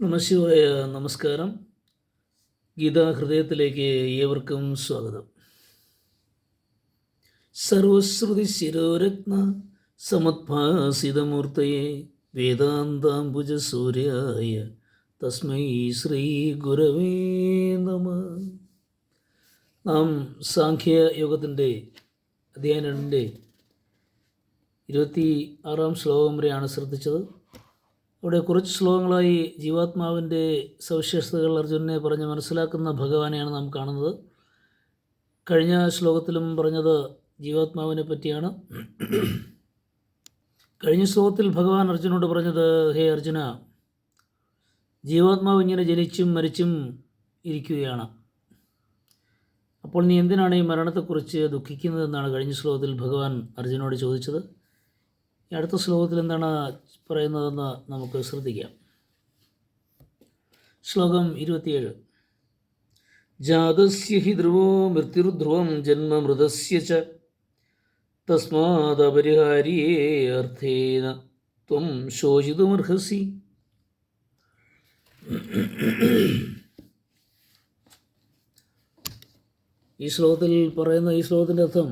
നമശിവായ. നമസ്കാരം. ഗീതാഹൃദയത്തിലേക്ക് ഏവർക്കും സ്വാഗതം. സർവശ്രുതി ശിരോരത്ന സമുദ്ഭാസിതമൂർത്തയെ വേദാന്താംബുജ സൂര്യായ തസ്മൈ ശ്രീ ഗുരവേ നമഃ. നാം സാഖ്യയോഗത്തിൻ്റെ അധ്യായം 26 ശ്ലോകം വരെയാണ് ശ്രദ്ധിച്ചത്. അവിടെ കുറച്ച് ശ്ലോകങ്ങളായി ജീവാത്മാവിൻ്റെ സവിശേഷതകൾ അർജുനനെ പറഞ്ഞ് മനസ്സിലാക്കുന്ന ഭഗവാനെയാണ് നാം കാണുന്നത്. കഴിഞ്ഞ ശ്ലോകത്തിലും പറഞ്ഞത് ജീവാത്മാവിനെ പറ്റിയാണ്. കഴിഞ്ഞ ശ്ലോകത്തിൽ ഭഗവാൻ അർജുനോട് പറഞ്ഞത്, ഹേ അർജുന, ജീവാത്മാവ് ഇങ്ങനെ ജനിച്ചും മരിച്ചും ഇരിക്കുകയാണ്. അപ്പോൾ നീ എന്തിനാണ് ഈ മരണത്തെക്കുറിച്ച് ദുഃഖിക്കുന്നതെന്നാണ് കഴിഞ്ഞ ശ്ലോകത്തിൽ ഭഗവാൻ അർജുനോട് ചോദിച്ചത്. അടുത്ത ശ്ലോകത്തിൽ എന്താണ് പറയുന്നതെന്ന് നമുക്ക് ശ്രദ്ധിക്കാം. ശ്ലോകം 27. ജാതസ്യ ഹി ധ്രുവോ മൃത്യുർധ്രുവം ജന്മ മൃതസ്യ ച തസ്മാദപരിഹാര്യേ അർത്ഥേന ത്വം ശോചിതുമർഹസി. ഈ ശ്ലോകത്തിൻ്റെ അർത്ഥം,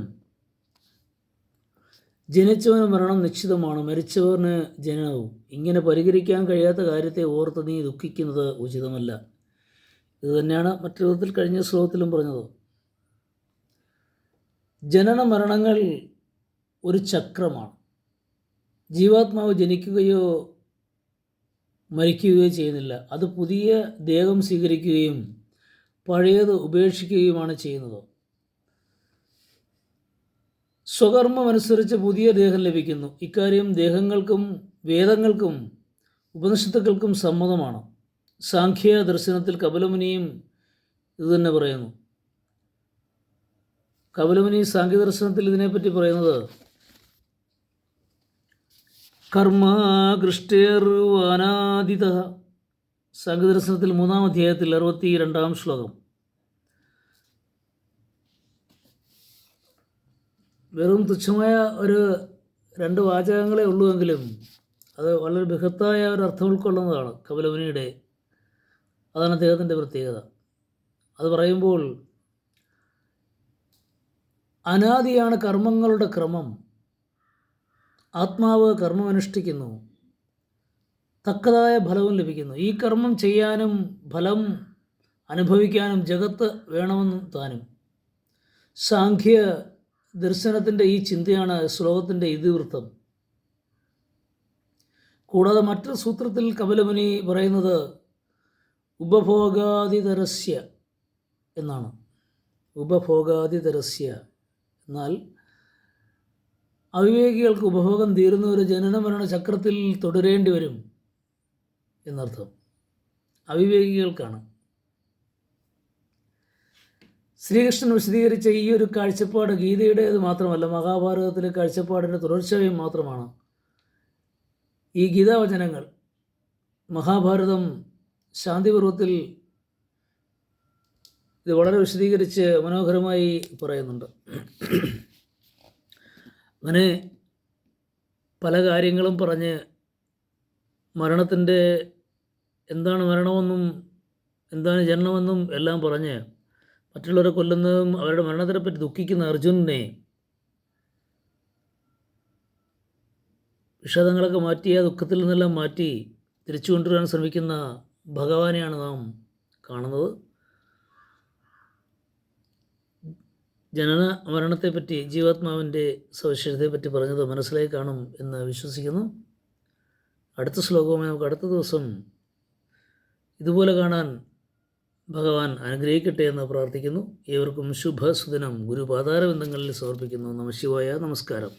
ജനിച്ചവന് മരണം നിശ്ചിതമാണ്, മരിച്ചവന് ജനനവും. ഇങ്ങനെ പരിഹരിക്കാൻ കഴിയാത്ത കാര്യത്തെ ഓർത്ത് നീ ദുഃഖിക്കുന്നത് ഉചിതമല്ല. ഇതുതന്നെയാണ് മറ്റൊരു വിധത്തിൽ കഴിഞ്ഞ ശ്ലോകത്തിലും പറഞ്ഞത്. ജനന മരണങ്ങൾ ഒരു ചക്രമാണ്. ജീവാത്മാവ് ജനിക്കുകയോ മരിക്കുകയോ ചെയ്യുന്നില്ല. അത് പുതിയ ദേഹം സ്വീകരിക്കുകയും പഴയത് ഉപേക്ഷിക്കുകയുമാണ് ചെയ്യുന്നത്. സ്വകർമ്മമനുസരിച്ച് പുതിയ ദേഹം ലഭിക്കുന്നു. ഇക്കാര്യം ദേഹങ്ങൾക്കും വേദങ്ങൾക്കും ഉപനിഷത്തുക്കൾക്കും സമ്മതമാണ്. സാഖ്യ ദർശനത്തിൽ കപിലമുനിയും ഇതുതന്നെ പറയുന്നു. കപിലമുനി സാഖ്യദർശനത്തിൽ ഇതിനെപ്പറ്റി പറയുന്നത്, കർമ്മകൃഷ്ടേർവാനാദിത. സാഖ്യദർശനത്തിൽ 3-ാം അധ്യായത്തിൽ 62-ാം ശ്ലോകം. വെറും തുച്ഛമായ ഒരു 2 വാചകങ്ങളെ ഉള്ളുവെങ്കിലും അത് വളരെ ബൃഹത്തായ ഒരു അർത്ഥം ഉൾക്കൊള്ളുന്നതാണ് കപിലമുനിയുടെ. അതാണ് അദ്ദേഹത്തിൻ്റെ പ്രത്യേകത. അത് പറയുമ്പോൾ, അനാദിയാണ് കർമ്മങ്ങളുടെ ക്രമം. ആത്മാവ് കർമ്മം അനുഷ്ഠിക്കുന്നു, തക്കതായ ഫലവും ലഭിക്കുന്നു. ഈ കർമ്മം ചെയ്യാനും ഫലം അനുഭവിക്കാനും ജഗത്ത് വേണമെന്നും താനും. സാഖ്യ ദർശനത്തിൻ്റെ ഈ ചിന്തയാണ് ശ്ലോകത്തിൻ്റെ ഇതിവൃത്തം. കൂടാതെ മറ്റൊരു സൂത്രത്തിൽ കപിലമുനി പറയുന്നത് ഉപഭോഗാദിതരസ്യ എന്നാണ്. ഉപഭോഗാദിതരസ്യ എന്നാൽ അവിവേകികൾക്ക് ഉപഭോഗം തീരുന്ന ഒരു ജനനമരണ ചക്രത്തിൽ തുടരേണ്ടി വരും എന്നർത്ഥം. അവിവേകികൾക്കാണ്. ശ്രീകൃഷ്ണൻ വിശദീകരിച്ച ഈ ഒരു കാഴ്ചപ്പാട് ഗീതയുടേത് മാത്രമല്ല, മഹാഭാരതത്തിലെ കാഴ്ചപ്പാടിൻ്റെ തുടർച്ചയും മാത്രമാണ് ഈ ഗീതാവചനങ്ങൾ. മഹാഭാരതം ശാന്തിപർവത്തിൽ ഇത് വളരെ വിശദീകരിച്ച് മനോഹരമായി പറയുന്നുണ്ട്. അങ്ങനെ പല കാര്യങ്ങളും പറഞ്ഞ് മരണത്തിൻ്റെ എന്താണ് മരണമെന്നും എന്താണ് ജനനമെന്നും എല്ലാം പറഞ്ഞ് മറ്റുള്ളവരെ കൊല്ലുന്നതും അവരുടെ മരണത്തിനെപ്പറ്റി ദുഃഖിക്കുന്ന അർജുനനെ വിഷാദങ്ങളൊക്കെ മാറ്റി ആ ദുഃഖത്തിൽ നിന്നെല്ലാം മാറ്റി തിരിച്ചു കൊണ്ടുവരാൻ ശ്രമിക്കുന്ന ഭഗവാനെയാണ് നാം കാണുന്നത്. ജനന മരണത്തെപ്പറ്റി, ജീവാത്മാവിൻ്റെ സവിശേഷതയെപ്പറ്റി പറഞ്ഞത് മനസ്സിലായി കാണും എന്ന് വിശ്വസിക്കുന്നു. അടുത്ത ശ്ലോകവുമായി നമുക്ക് അടുത്ത ദിവസം ഇതുപോലെ കാണാൻ ഭഗവാൻ അനുഗ്രഹിക്കട്ടെ എന്ന് പ്രാർത്ഥിക്കുന്നു. ഏവർക്കും ശുഭസുദിനം ഗുരുപാദാരബന്ധങ്ങളിൽ സമർപ്പിക്കുന്നു. നമഃശിവായ. നമസ്കാരം.